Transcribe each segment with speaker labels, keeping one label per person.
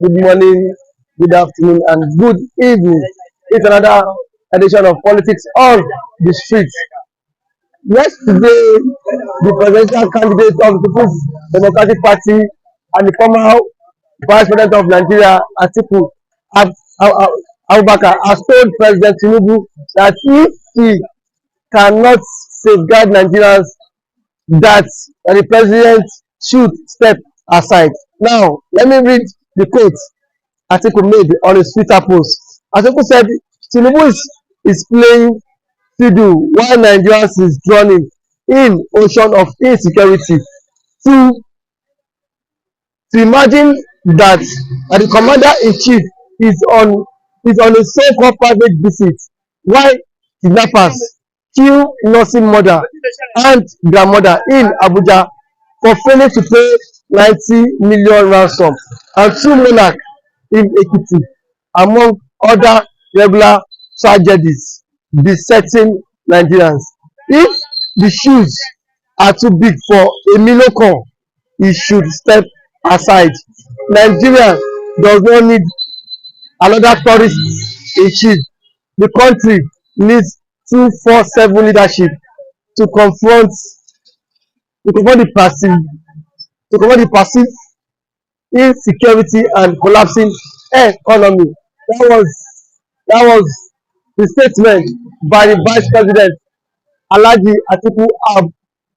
Speaker 1: good morning, good afternoon, and good evening. It's another edition of Politics on the Streets. Yesterday, the presidential candidate of the People's Democratic Party and the former Vice President of Nigeria, Atiku Abubakar, has told President Tinubu that if he cannot safeguard Nigerians, that the president should step aside. Now, let me read the quote Atiku made on his Twitter post. Atiku said, Tinubu is playing fiddle while Nigerians is drowning in ocean of insecurity. To, to imagine that the commander-in-chief is on a so-called private visit while kidnappers kill nursing mother and grandmother in Abuja for failing to pay 90 million ransom, and two monarchs in Ekiti, among other regular tragedies besetting Nigerians. If the shoes are too big for a Milocon, he should step aside. Nigeria does not need another tourist in chief. The country needs 247 leadership to confront the perceived insecurity and collapsing economy. That was the statement by the Vice President Alhaji Atiku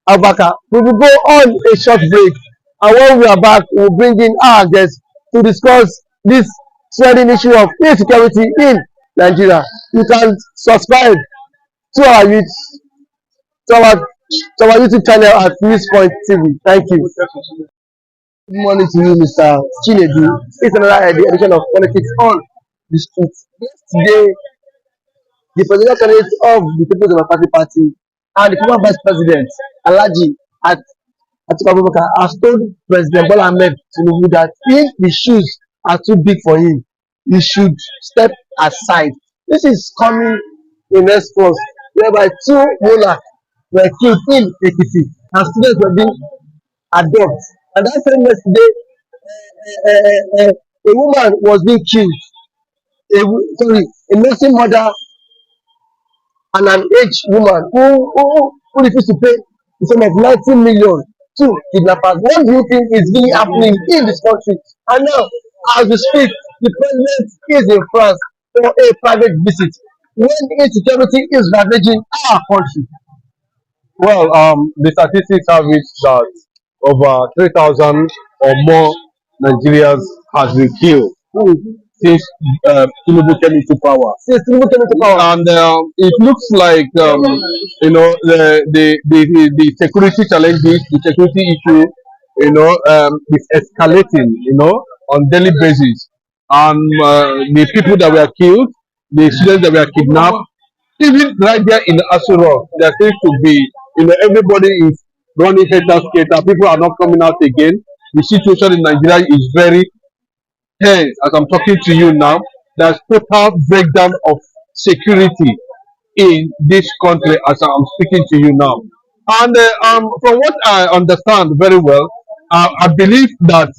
Speaker 1: Abubakar. We will go on a short break, and when we are back, we will bring in our guests to discuss this trending issue of insecurity in Nigeria. You can subscribe to our YouTube channel at Newspoint TV. Thank you. Good morning to you, Mr. Chinedu. It's another edition of Politics on the Streets. Yesterday, the presidential candidate of the People's Democratic Party and the former Vice President Alhaji Atiku Abubakar has told President Bola Ahmed Tinubu that if the shoes are too big for him, he should step aside. This is coming in response whereby two monarchs were killed in Ekiti and students were being adopted. And that same yesterday, a woman was being killed. A nursing mother and an aged woman who refused to pay the sum of 90 million to kidnappers. What do you think is really happening in this country? And now, as we speak, the president is in France for a private visit when insecurity is ravaging our country.
Speaker 2: Well, the statistics have it that over 3,000 or more Nigerians has been killed since Tinubu came into power. And it looks like the security challenges, the security issue, is escalating, on daily basis. And the people that were killed, the students that were kidnapped, even right there in the Asuro, there seems to be, everybody is running head-and-skater. People are not coming out again. The situation in Nigeria is very tense. As I'm talking to you now, there's total breakdown of security in this country as I'm speaking to you now. And from what I understand very well, I believe that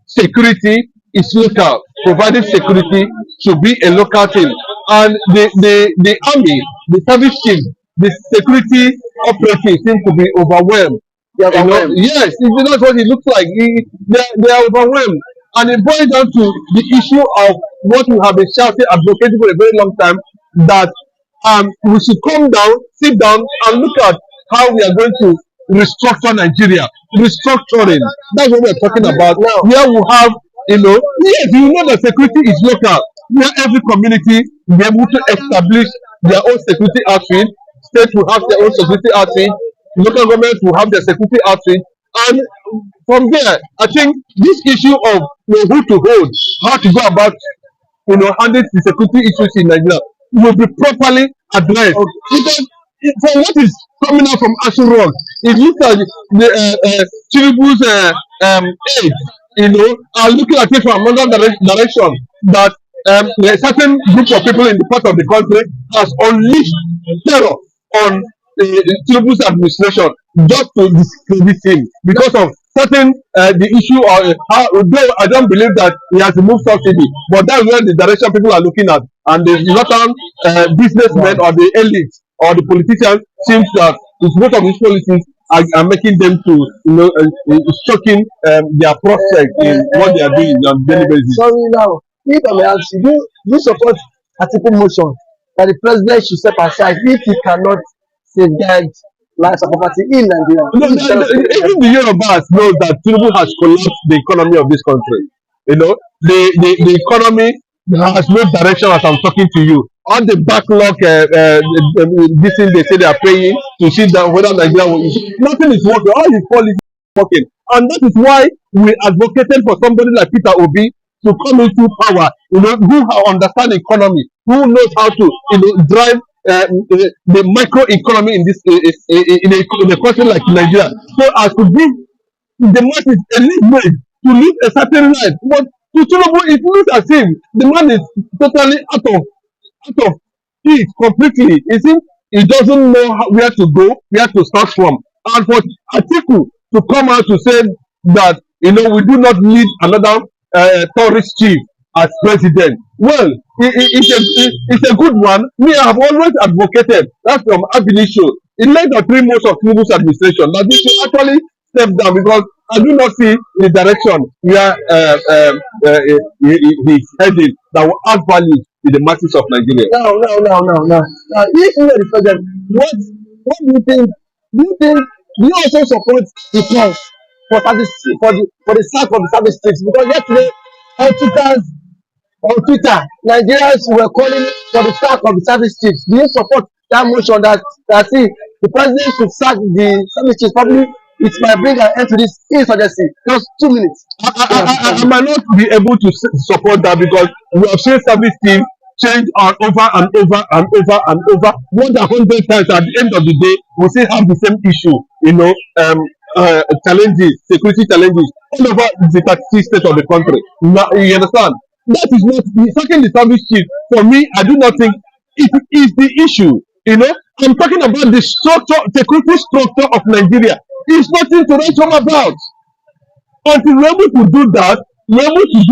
Speaker 2: security is local. Providing security should be a local thing. And the army, the service chief, the security operatives seem to be overwhelmed. Yes, that's what it looks like. They are overwhelmed. And it boils down to the issue of what we have been shouting, advocating for a very long time, that we should come down, sit down, and look at how we are going to restructure Nigeria. Restructuring. That's what we're talking about. Where we have, yes, that security is local. Where every community will be able to establish their own security outfit. States will have their own security outfit. Local governments will have their security outfit. And from there, I think this issue of who to hold, how to go about, handling the security issues in Nigeria will be properly addressed. Because from what is coming out from Action Rock, it looks like the Tinubu's aides, are looking at it from another direction. That a certain group of people in the part of the country has unleashed terror on Tinubu's administration just to discredit him because of certain the issue of how, though I don't believe that he has removed subsidy, but that's where the direction people are looking at, and the northern businessmen or the elites or the politicians seems that most of these policies are making them to shocking their prospect in what they are doing on daily basis.
Speaker 1: Sorry now, if I may ask you, do you support Atiku motion that the president should step aside if he cannot safeguard lives and property in Nigeria?
Speaker 2: No, even the Yorubas know that Tinubu has collapsed the economy of this country. You know, the economy has no direction as I'm talking to you. All the backlog, this thing they say they are paying to see that whether Nigeria will, nothing is working. All his policies are working, and that is why we advocated for somebody like Peter Obi to come into power. You know, who understand economy, who knows how to drive the micro economy in this in a country like Nigeria, so as to give the masses a leeway to live a certain life. But to Tinubu, it looks as if the man is totally out of it completely. It seems he doesn't know where to go, where to start from. And for Atiku to come out to say that we do not need another tourist chief as president. Well, it's a good one. Me, I have always advocated that from Abilisho in less than 3 months of Tinubu's administration that this should actually step down, because I do not see the direction where he's heading that will add value to the masses of Nigeria.
Speaker 1: Now, if you are the president, what do you think? Do you also support the plans for the sack of the service states? Because yesterday, on Twitter, Nigerians were calling for the sack of the service chiefs. Do you support that motion that see the president should sack the service chiefs? Probably it might bring an end to this insurgency. Just 2 minutes.
Speaker 2: I might not be able to support that, because we have seen service teams change on over and over and over and over more than 100 times. At the end of the day, we still have the same issue, challenges, security challenges all over the 36 states of the country. Now, you understand? That is not sacking the service chief. For me, I do not think it is the issue. I'm talking about the security structure of Nigeria. It's nothing to write home about. Until we're able to do that, we're able to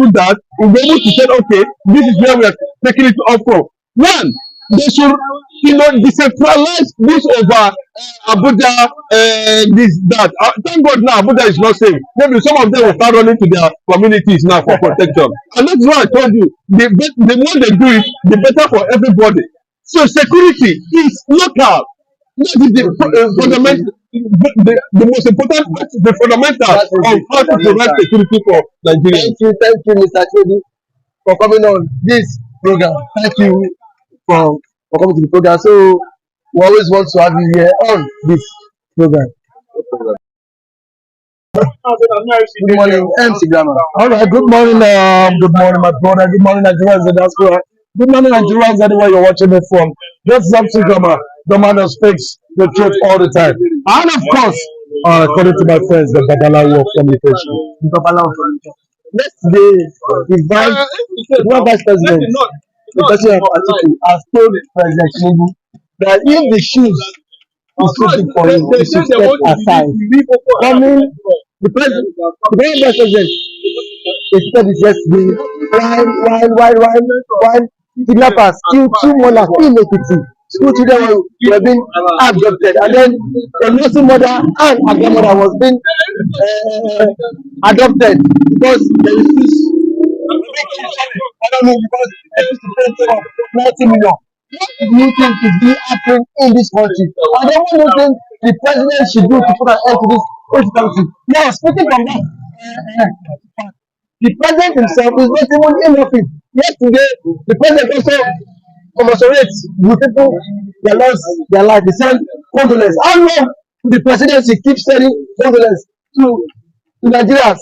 Speaker 2: say, okay, this is where we are taking it up from. One, they should, decentralize this over Abuja, this, that. Thank God now Abuja is not safe. Maybe some of them will start running to their communities now for protection. And that's why I told you, the more they do it, the better for everybody. So security is local. That is the fundamental, the most important, the fundamental of how to provide security for Nigeria.
Speaker 1: Thank you, Mr. Chobi, for coming on this program. Thank you for coming to the program. So we always want to have you here on this program. Good morning, MC Grammar.
Speaker 3: All right, good morning, my brother. Good morning, Nigerians in diaspora. Good morning, Nigerians, anywhere you're watching it from. This is MC Grammar, the man that speaks the truth all the time. And of course, according to my friends, the Babalawo of communication.
Speaker 1: Yesterday, the vice president, the president of Atiku, has told President Tinubu that if the shoes is too big for him, he should step aside. The vice president said it yesterday. While kidnappers killed 2 mothers in Ekiti. School children were being abducted, and then a nursing mother and a grandmother was being adopted because they refused. I don't know, because they refused to pay for 90 million. What do you think is being happening in this country? And then what do you think the president should do to put an end to this country? Now, speaking from that, the president himself is not even in office. Yesterday, the president also commiserates with people that lost their life. He sent condolence. How long the presidency keeps sending condolence to Nigerians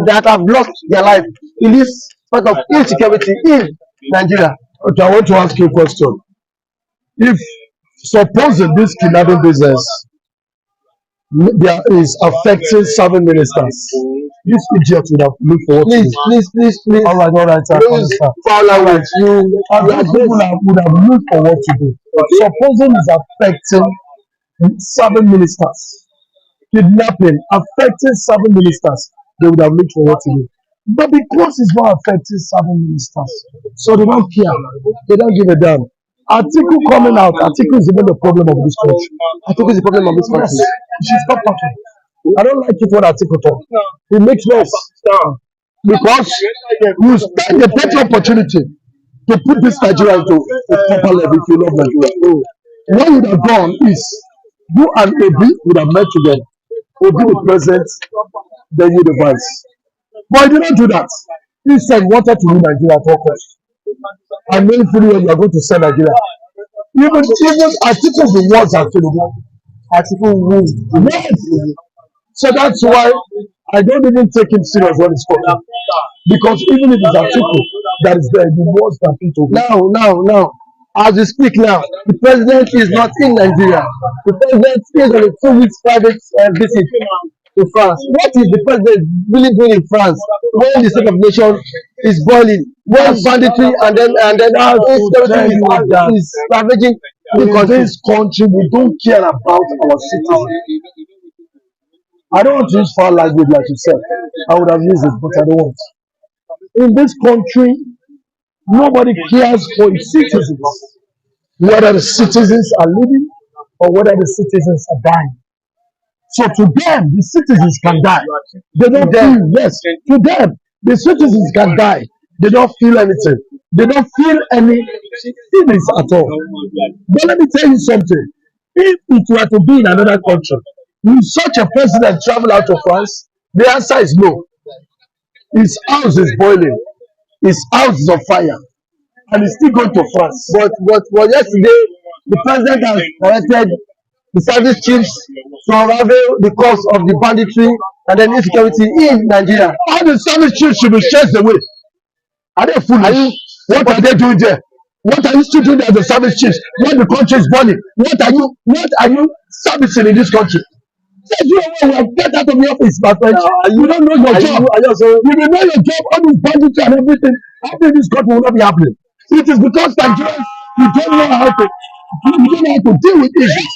Speaker 1: that have lost their life in this sort of insecurity in Nigeria?
Speaker 3: Okay, I want to ask you a question. If supposing this kidnapping business there is affecting 7 ministers, this idiot would have looked for what to do.
Speaker 1: Please.
Speaker 3: All right, I understand. People would have looked for what to do. Supposing it's affecting 7 ministers, kidnapping affecting 7 ministers, they would have looked for what to do. But because it's not affecting 7 ministers, so they don't care. They don't give a damn. Atiku coming out, Atiku is even the problem of this country.
Speaker 1: Atiku is the problem of this
Speaker 3: Yes,
Speaker 1: country.
Speaker 3: you should stop talking. I don't like it when Atiku talk. It makes noise. Because you spend the better opportunity to put this Nigeria into a proper level if you love Nigeria. What would have done is you and Obi would have met together. Obi the president, then you the vice. But he did not do that. He said wanted to win Nigeria at all costs. And knowing fully well you are going to sell Nigeria. Even Atiku is the worst at Tinubu. Atiku moved. Yes. So that's why I don't even take him serious when he's talking. Because even if it's Atiku that is there, the worst than Tinubu.
Speaker 1: Now, as we speak now, the president is not in Nigeria. The president is on a 2 weeks private visit to France. What is the president really doing in France when the state of nation is boiling, when banditry and then insecurity is ravaging the
Speaker 3: In
Speaker 1: country?
Speaker 3: this country, we don't care about our citizens. I don't want to use foul language like you said. I would have used it, but I don't want. In this country, nobody cares for its citizens, whether the citizens are living or whether the citizens are dying. So to them, the citizens can die. They don't feel, yes, to them, the citizens can die. They don't feel anything. They don't feel any feelings at all. But let me tell you something. If it were to be in another country, will such a president travel out of France? The answer is no. His house is boiling. His house is on fire. And he's still going to France.
Speaker 1: But yesterday, the president has directed the service chiefs to unravel the cause of the banditry and then insecurity in Nigeria.
Speaker 3: All the service chiefs should be chased away. Are they foolish? What are they doing there? What are you still doing as a service chiefs when the country is burning? What are you servicing in this country? Say you will get out of the office, my friend. You don't know your job. You will know your job, all this banditry and everything. Everything in this country will not be happening. It is because Nigerians, you don't know how to deal with issues.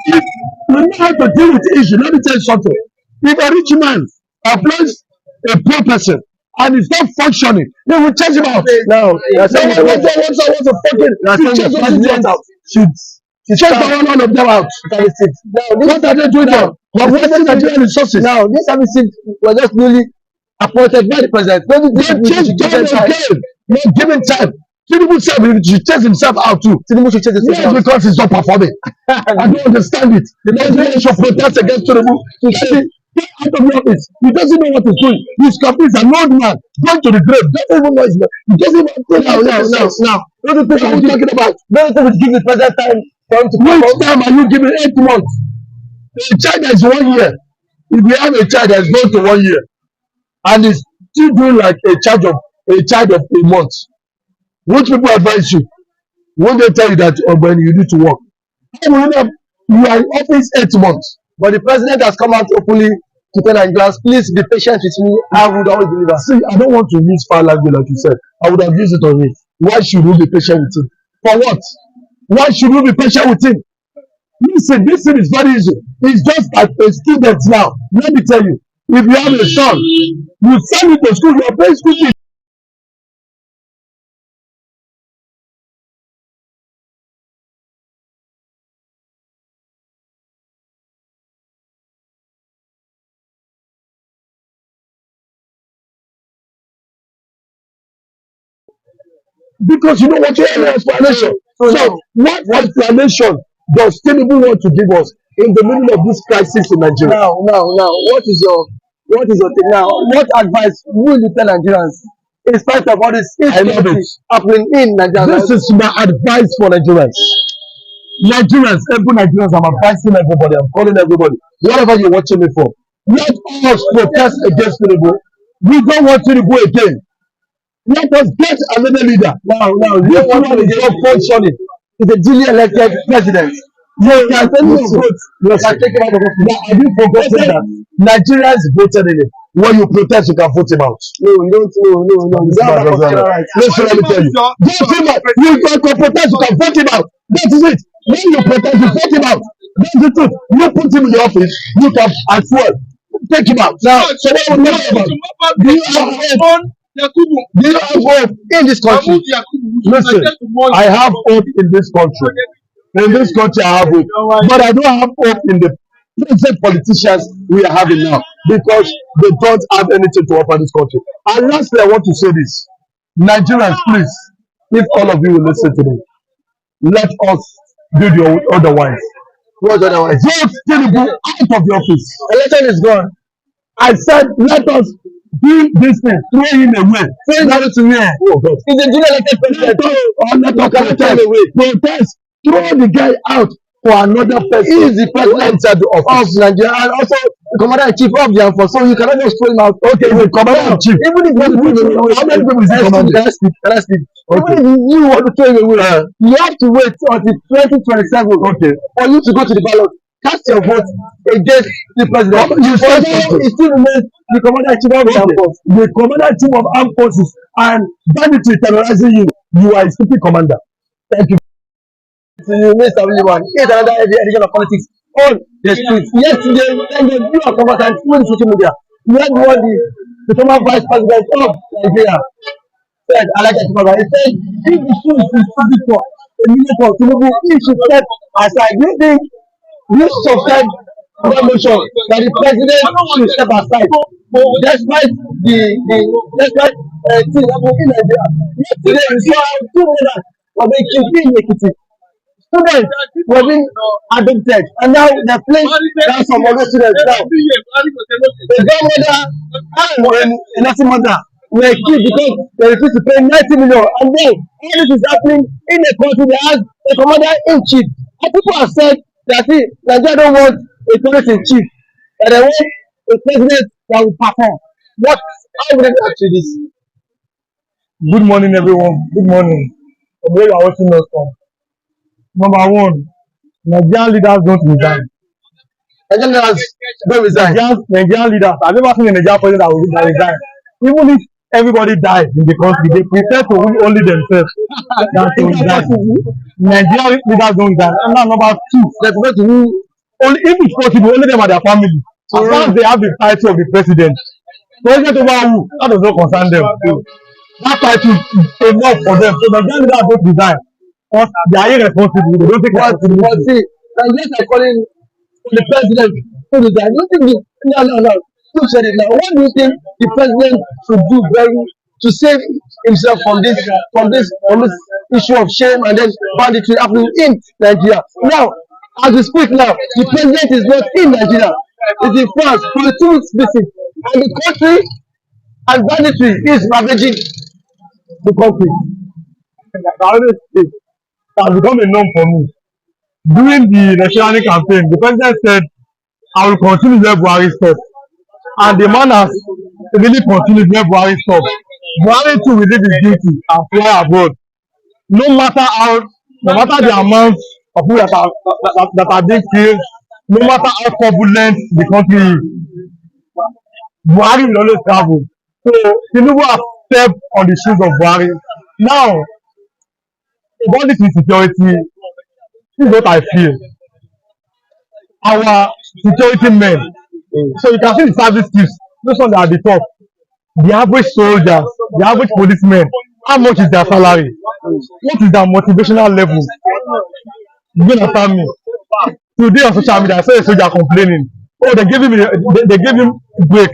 Speaker 3: If you know how to deal with issues, let me tell you something. If a rich man employs a poor person and it's not functioning, they will change him out.
Speaker 1: Now,
Speaker 3: What's a fucking
Speaker 1: the president should
Speaker 3: change all of them out.
Speaker 1: service chiefs.
Speaker 3: What are they doing now? But what are Nigerian resources?
Speaker 1: Now, these service chiefs were just newly appointed by the president.
Speaker 3: They change time again. Not giving time. Tinubu said he should chase himself out too.
Speaker 1: Tinubu should change the
Speaker 3: Yes, because he's not performing. I don't understand it. The Nigerians should protest against Tinubu. Get out of the office. He doesn't know what he's doing. He's complete an old man going to the grave. Doesn't even know his name. He doesn't even
Speaker 1: Now, what are
Speaker 3: you talking about?
Speaker 1: don't you think we give the president time for him to
Speaker 3: Which
Speaker 1: perform?
Speaker 3: time are you giving 8 months? A child that is 1 year. If you have a child that is going to 1 year and is still doing like a child of a month, which people advise you? Won't they tell you that when you need to work? You are in office 8 months.
Speaker 1: But the president has come out openly to tell Nigerians, please be patient with me. I would always deliver.
Speaker 3: See, I don't want to use foul language like you said. I would have used it on him. Why should we be patient with him? For what? Why should we be patient with him? Listen, this thing is very easy. It's just like a student now. Let me tell you, if you have a son, you send him to school, you are paying school fees. Because you don't want to hear any explanation. So, what explanation does Tinubu want to give us in the middle of this crisis in Nigeria?
Speaker 1: Now, what is your thing now? What advice will you tell Nigerians in spite of all this insecurity happening in Nigeria?
Speaker 3: This is my advice for Nigerians. Nigerians, every Nigerians, I'm advising everybody, I'm calling everybody, whatever you're watching me for. Let us protest against Tinubu. We don't want Tinubu again. Let us get another leader. Now, this one is not functioning.
Speaker 1: He's a duly elected president.
Speaker 3: You can tell me vote. Yes, have you forgotten that Nigerians voted in it? When you protest, you can vote him out.
Speaker 1: No, you don't. No.
Speaker 3: Listen, let me tell you. Vote him out. You can protest, you can vote him out. That is it. When you protest, you vote him out. That's the truth. You put him in the office, you can as well take him out. Now, so what we talk about? Do you have hope? Do you have hope in this country? Listen, I have hope in this country. In this country, I have hope, but I don't have hope in the present politicians we are having now because they don't have anything to offer this country. And lastly, I want to say this: Nigerians, please, if all of you will listen to me, let us do the otherwise.
Speaker 1: What's otherwise?
Speaker 3: Vote Tinubu out of the office.
Speaker 1: Election is gone.
Speaker 3: I said, let us do this thing, throw him away.
Speaker 1: Say
Speaker 3: Let
Speaker 1: that to me.
Speaker 3: oh God.
Speaker 1: He's a junior elected president.
Speaker 3: Let us protest, throw the guy out for another person.
Speaker 1: He is the president of Nigeria and also the commander in chief of the armed force. So you cannot just throw him out.
Speaker 3: Okay, the commander in chief.
Speaker 1: Even if you want to throw him away,
Speaker 3: How many people is the commander?
Speaker 1: can I speak?
Speaker 3: Okay.
Speaker 1: Even if you want to throw him away, you have to wait until 2027
Speaker 3: Okay.
Speaker 1: for you to go to the ballot. Cast your vote against the president.
Speaker 3: You said
Speaker 1: Although it still remains the commander in chief of the armed force.
Speaker 3: The commander in chief of armed forces and banditry terrorizing you. You are a stupid commander. Thank you.
Speaker 1: To you, Mr. William, here's another edition of politics on the streets. Yesterday, thank God, you are combatant through the social media. You had one the former vice president of Nigeria said, I like that. He said, if the shoe is stupid for a minute for Tinubu, he should step aside. Do you think you subscribe to that motion that the president should step aside despite despite things happening in Nigeria? Yesterday, we saw two men were being killed in Ekiti. Students were being adopted, and now they're playing down some other students now. The grandmother and a nursing mother were killed because they refused to pay 90 million. And then all this is happening in a country that has a commander in chief. And people have said that Nigeria don't want a commander in chief, that they want a president that will perform. How would they react to this?
Speaker 3: Good morning, everyone. Good morning. From where you are watching us from. Number one, Nigerian leaders don't resign.
Speaker 1: Nigerian leaders don't resign.
Speaker 3: Nigerian leaders, I've never seen a Nigerian president that resign. Even if everybody dies in the country, they prefer to win only themselves than to resign. Nigerian leaders don't resign. And now number two,
Speaker 1: They prefer to win.
Speaker 3: only if it's possible, only them and their family. As far as they have the title of the president over who, that does not concern them. That title is enough for them. So Nigerian leaders don't resign. Because they are irresponsible. They don't take responsibility.
Speaker 1: But see, Nigerians are calling for the president to resign. Don't think no. Who said it now? What do you think the president should do to save himself from this issue of shame and then banditry happening in Nigeria? Now, as we speak now, the president is not in Nigeria. It's in France for a 2 weeks visit, and the country and banditry is ravaging the country.
Speaker 3: It has become a norm for me. During the national campaign, the president said, I will continue where Buhari stopped. And the man has really continued where Buhari stopped. Buhari too will leave his duty and fly abroad. No matter the amount of people that are being killed, no matter how turbulent the country is, Buhari will always travel. So Tinubu has stepped on the shoes of Buhari. Now, about this insecurity, this is what I feel. Our security men, so you can see the service chiefs, those ones that are at the top, the average soldiers, the average policemen, how much is their salary? What is their motivational level? You understand me? Today on social media, I saw a soldier complaining. Oh, they gave him a break.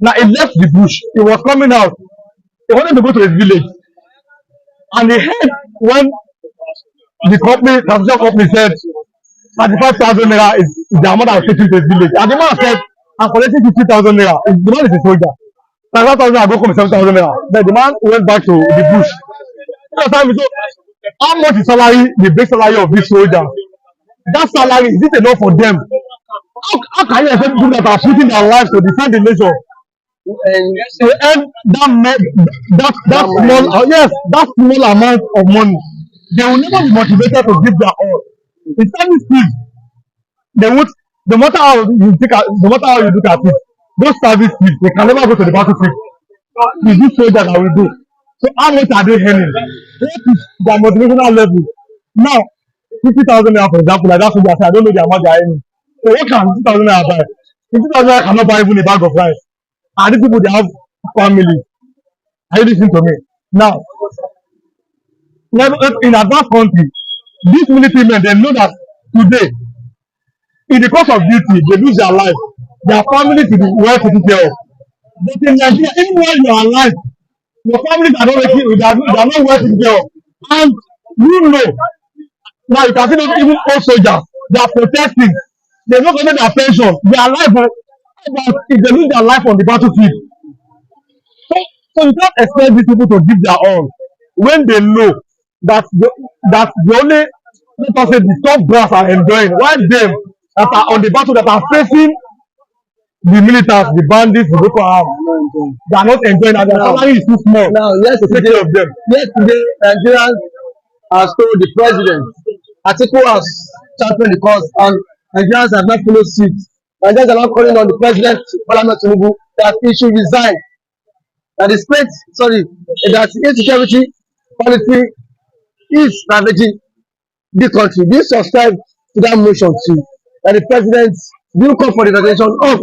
Speaker 3: Now he left the bush. He was coming out. He wanted to go to his village. And he heard when the transition company said 35,000 naira is the amount I will take you to his village. And the man said, I'm collecting 50,000 naira. The man is a soldier. 35,000 naira go come 7,000 naira. Then the man went back to the bush. So how much is salary, the base salary of this soldier? That salary, is it enough for them? How can you expect people that are putting their lives to defend the nation to earn that small amount of money? They will never be motivated to give their all. In service field, they would, no matter how you look at it, those service fields, they can never go to the battlefield. It's this soldier that will do. So how much are they earning? What is their motivational level? Now, 50,000 naira, for example, like that's what I say, I don't know the amount they are earning. So what can 50,000 naira buy? 50,000 naira cannot buy even a bag of rice. And these people, they have families. Are you listening to me? Now, in advanced country, these military men, they know that today, in the course of duty, they lose their life. Their families will be well taken care of. But in Nigeria, even while you are alive, your families are not making, they are not well taken care of. And you know, now you can see those even old soldiers, they are protesting. They not getting their pension. They are alive, but if they lose their life on the battlefield, so, so you can't expect these people to give their all when they know that the only, let us say, the top brass are enjoying, while them that are on the battle, that are facing the militants, the bandits, the Boko Haram, they are not enjoying, and their
Speaker 1: Now,
Speaker 3: salary is too small
Speaker 1: now,
Speaker 3: to take care of them.
Speaker 1: yesterday, Nigerians has told the president, Atiku has championed the cause, and Nigerians have not followed suit. Nigerians are not calling on the president, Bola Tinubu, that he should resign. That the state, sorry, that insecurity policy is ravaging the country. They subscribe to that motion too. That the president will call for the resignation of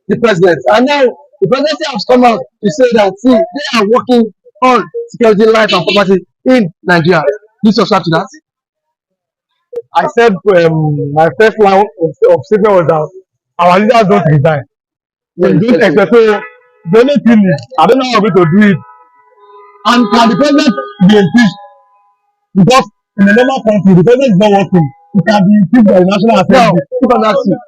Speaker 1: the president. And now the presidency has come out to say that see, they are working on security, life and property in Nigeria. Do you subscribe to that?
Speaker 3: I said my first line of statement was that our leaders don't resign. They don't expect. So the only thing is, I don't know how we're going to do it. And can the president be impeached? Because in a normal country, the president is not working. He can be impeached by the National
Speaker 1: Now,
Speaker 3: Assembly.
Speaker 1: if I'm asking,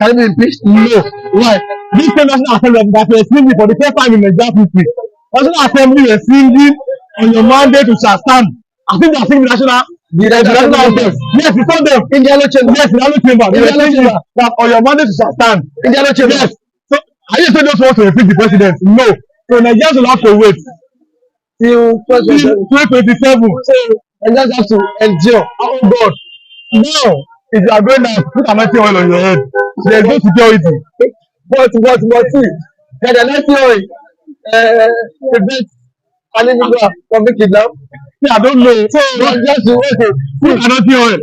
Speaker 1: can he be impeached?
Speaker 3: No. Why? This same National Assembly that were singing for the first time in Nigerian history. National Assembly were singing on your mandate to shall stand. I think they are singing the national anthem. Yes, it's on them.
Speaker 1: In the yellow chamber.
Speaker 3: Yes, in the yellow chamber. They were singing that on your mandate to shall stand.
Speaker 1: In the yellow chamber.
Speaker 3: Yes. So are you saying those want to impeach the president? No. So Nigerians will have to wait
Speaker 1: Till
Speaker 3: till 2027.
Speaker 1: So Nigerians have to endure.
Speaker 3: Oh God. Now, if you are going now, put anointing oil on your head. There is no security.
Speaker 1: But see, that anointing oil prevent animal from being kidnapped.
Speaker 3: See, I don't know.
Speaker 1: So Nigerians will wait to
Speaker 3: Put anointing oil.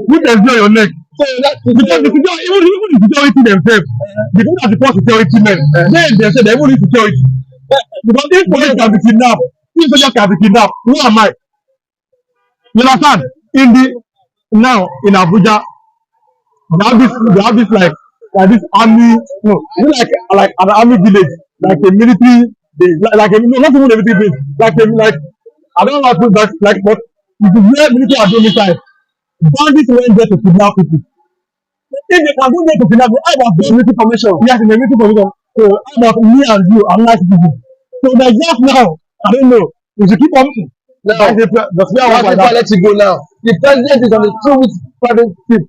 Speaker 3: Put SB on your neck.
Speaker 1: so that
Speaker 3: Because the security, even the security themselves, the people that support security men, they say they even need security. Because if police can be kidnapped, if soldiers can be kidnapped, who am I? You understand? Now in Abuja, they have this like this army, no, it's like an army village, like a military base, like a, no, not even a military base, like I don't know how to put that, like, but it is where military are domiciled. Bandits went there to kidnap people. If they can go there to kidnap you, how about the military formation? Yes, in the military formation. So how about me and you are nice people? So Nigerians now, I don't know. We should keep on.
Speaker 1: now,
Speaker 3: The fear was like
Speaker 1: before I
Speaker 3: that.
Speaker 1: let you go now, the president is on a 2 week private trip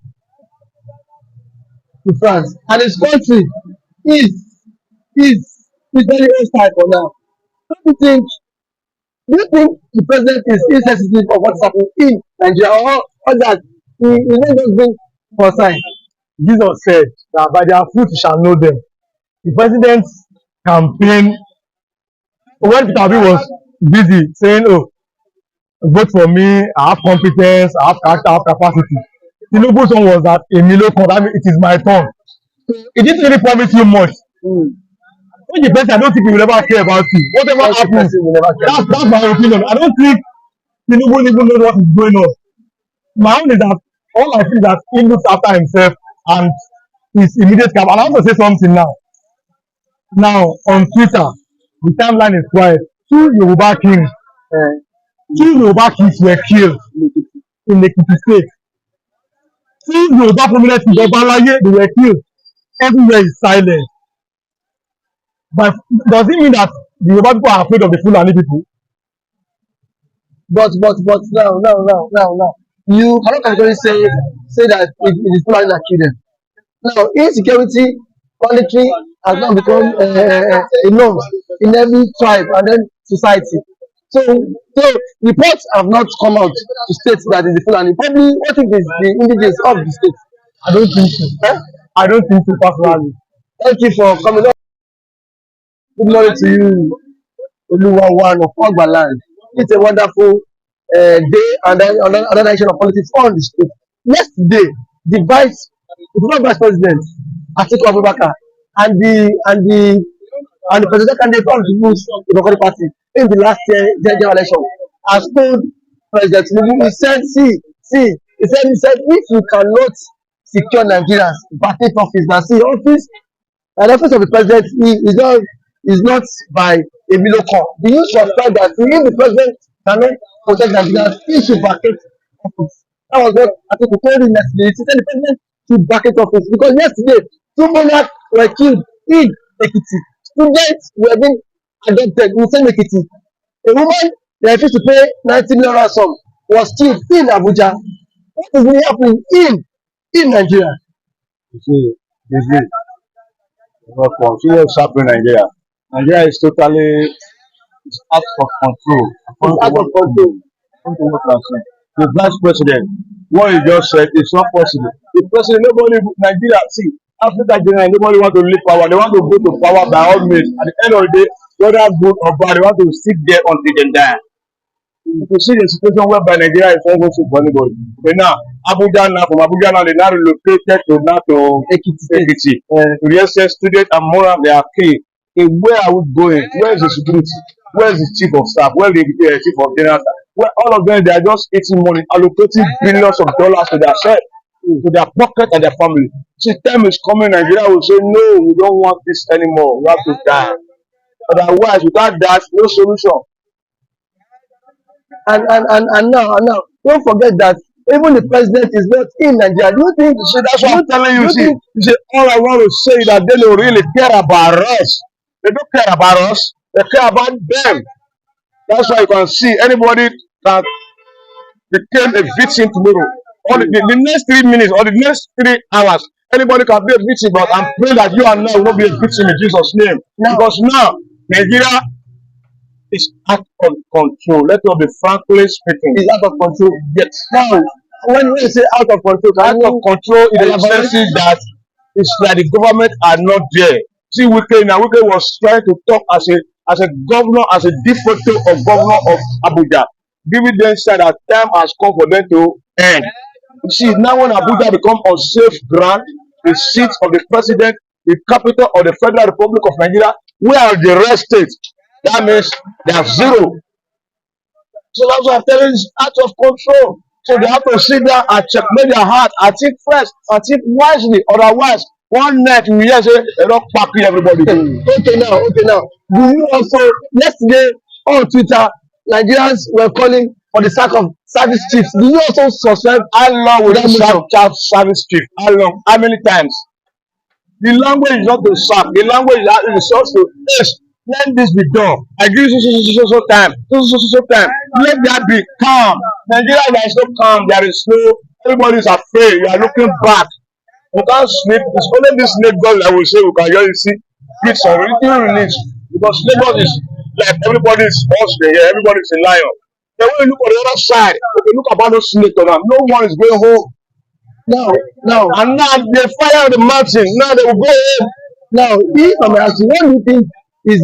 Speaker 1: to France, and his country is very hostile for now. Don't you think? Do you think the president is insensitive of what's happening in Nigeria, or that he not just being concerned?
Speaker 3: Jesus said that by their fruit you shall know them. The president's campaign, when Peter Obi was busy saying, "Oh, vote for me, I have competence, I have character, I have capacity." Tinubu's one was that a million come, that means it is my turn. It didn't really promise you much. When the president, I don't think he will ever care about you. Whatever
Speaker 1: Such a
Speaker 3: happens,
Speaker 1: person will never care.
Speaker 3: that's my opinion. I don't think Tinubu even knows what is going on. My own is that all I feel that he looks after himself and his immediate camp. And I want to say something now. Now on Twitter, the timeline is quiet. Two Yoruba kings, were killed in Ekiti State. Two Yoruba prominent Obalaye, they were killed. Everywhere is silent. But does it mean that the Yoruba people are afraid of the Fulani people?
Speaker 1: But now, you cannot categorically say that it is Fulani that killed them. Now, insecurity, banditry has now become a norm in every tribe and then society. So reports have not come out to state that it is Fulani. Probably what if it is the indigenous of the state?
Speaker 3: I don't think so. I don't think so personally.
Speaker 1: Thank you for coming up. Good morning to you, Oluwa one of Ogbaland. It's a wonderful they and then another nation of politics on the street. Yesterday, the former vice president, Atiku Abubakar, and the presidential candidate of the People's Democratic Party in the last general election has told President Tinubu, he said, if you cannot secure Nigerians vacate office, now see office, and office of the president is not by a miracle. The use of fact that if the president cannot protect Nigerians, he should vacate office. That was what Atiku told him yesterday. He said the president should vacate office because yesterday two monarchs were killed in Ekiti. Students were being adopted in same Ekiti. A woman they refused to pay 90 million ransom was killed in Abuja. What is really happening in Nigeria?
Speaker 3: You see, serious happening in Nigeria. Nigeria is totally out of control.
Speaker 1: It's out of control.
Speaker 3: The vice president, what he just said is not possible. The president, nobody, Nigeria, see, Africa generally, nobody want to leave power. They want to go to power by all means. At the end of the day, whether good or bad, they want to sit there until they die. You can see the situation whereby Nigeria is almost for anybody. But now, from Abuja now, they now relocated to Ekiti. Real estate students and moral, they are key. Where are we going? Where is the security? Where is the chief of staff? Where is the chief of general staff? Where all of them, they are just eating money, allocating billions of dollars to their self, to their pocket and their family. See, time is coming, Nigeria will say, no, we don't want this anymore. We have to die. Otherwise, without that, no solution.
Speaker 1: And now, don't forget that even the president is not in Nigeria. Do you think?
Speaker 3: See, that's what I'm telling you. See, all I want to say is that they don't really care about us. They don't care about us. They care about them. That's why you can see anybody that became a victim tomorrow, or the next 3 minutes, or the next 3 hours, anybody can be a victim. But I'm praying that you and I will not be a victim in Jesus' name. Because now, Nigeria is out of control. Let us be frankly speaking.
Speaker 1: It's out of control.
Speaker 3: Yes.
Speaker 1: Now, when you say out of control,
Speaker 3: out of control in the sense that it's like the government are not there. See, Wike was trying to talk as a governor, as a de facto of governor of Abuja, giving them said that time has come for them to end. You see, now when Abuja become unsafe ground, the seat of the president, the capital of the Federal Republic of Nigeria, where are the rest states? That means they have zero. So that's what I'm telling you, it's out of control. So they have to sit down and checkmate their heart. I think first, I think wisely. Otherwise, one night we hear say they don't pack everybody.
Speaker 1: Okay now. Do you also yesterday on Twitter, Nigerians were calling for the sack of service chiefs. Do you also subscribe?
Speaker 3: How long will you service chief? How long? How many times? The language is not to sack. The language is just to let this be done. I give you so time. So time. Let that be calm. Nigeria, there is no calm. There is no. Everybody is afraid. You are looking back. You can't sleep. It's only this Lagos I will say we can really see kids on release. Because Lagos is like everybody is hustling here. Everybody is a lion. Then when you look on the other side, if you look about those snakes on them, no one is going home.
Speaker 1: Now,
Speaker 3: and now they fire the mountain. Now they will go home.
Speaker 1: Now, if I'm asking, what do you think is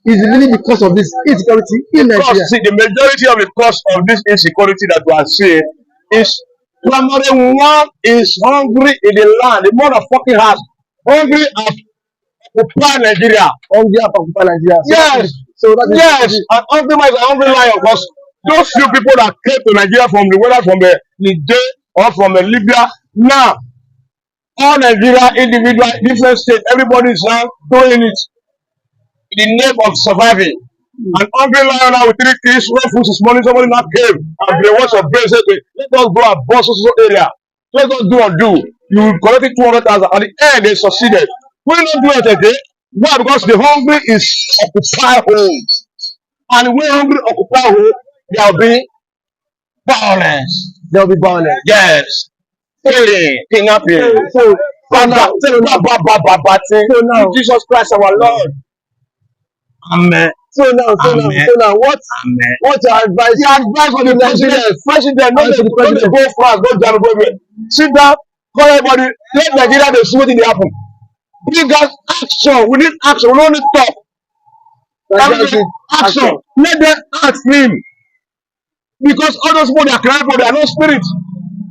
Speaker 1: really the cause of this insecurity in Nigeria?
Speaker 3: See, the majority of the cause of this insecurity that we are seeing is primary one is hungry in the land, the motherfucking house. Hungry at occupy Nigeria.
Speaker 1: Hungry at occupy Nigeria.
Speaker 3: Yes.
Speaker 1: So that is
Speaker 3: yes. And hungry man is a hungry lion because those few people that came to Nigeria from the whether from the Niger or from the Libya, now all Nigeria individual different states, everybody is now doing it in the name of surviving. An hungry lion now with 3 kids, one food is money, somebody now came and they watch your brain say, let us go and boss this area. Let us do and do. You collected 200,000 at the end they succeeded. We don't do it again. Why? Because the hungry is occupy homes. And when hungry occupy home, there will be violence.
Speaker 1: There will be violence.
Speaker 3: Yes. Killing, kidnapping. So now, Jesus Christ our Lord. Amen.
Speaker 1: So now, what your advice?
Speaker 3: The advice for the president, not the go France, go Germany, sit down, call everybody, let Nigeria they see what they happen. Bring us action. We need action. We don't need talk. Action. Let them ask him.
Speaker 2: because all those people they are crying for, they are not spirit.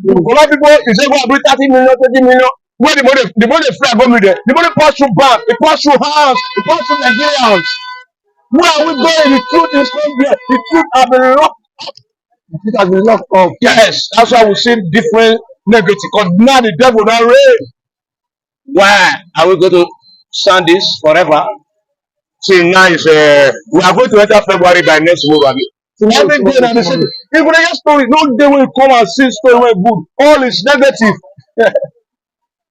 Speaker 2: A lot of people, you say, go and bring 30 million, 20 million. Where the money fly go me there. The money pass through bank, it pass through house, it pass through Nigerians. Where are we going? The truth is not there. The truth has been locked.
Speaker 1: It has been locked up.
Speaker 2: Yes, that's why we see different negative. Because now the devil now reign. Why are we going to stand this forever? See, now is we are going to enter February by next month. Every day now they say, if they just story, no day will come and see story when good. All is negative.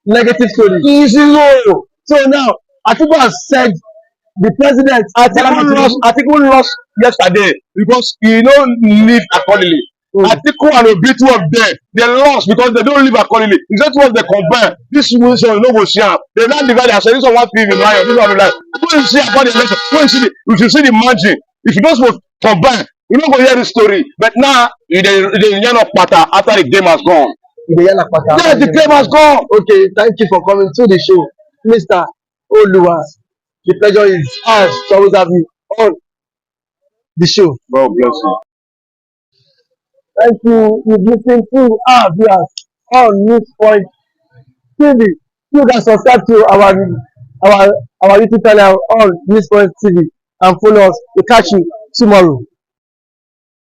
Speaker 1: Negative story.
Speaker 2: Easy low.
Speaker 1: So now, Atiku has said the president,
Speaker 2: Atiku lost yesterday because he don't live accordingly. Atiku and Obi, two of them, they lost because they don't live accordingly. It's just what they compare. This Wilson, no go see am. They now divide themselves. This one want TV, lion. This one like. When you see about the election, when you should see the margin. If you don't combine, you don't go hear the story. But now, they yarn up pattern after the game has gone. Yeah, the game has gone.
Speaker 1: Okay, thank you for coming to the show, Mr. Oluwa. The pleasure is ours to always have you on the show.
Speaker 2: God bless you.
Speaker 1: Thank you. You've listened to our viewers on News Point TV. You can subscribe to our YouTube channel on News Point TV and follow us. We'll catch you tomorrow.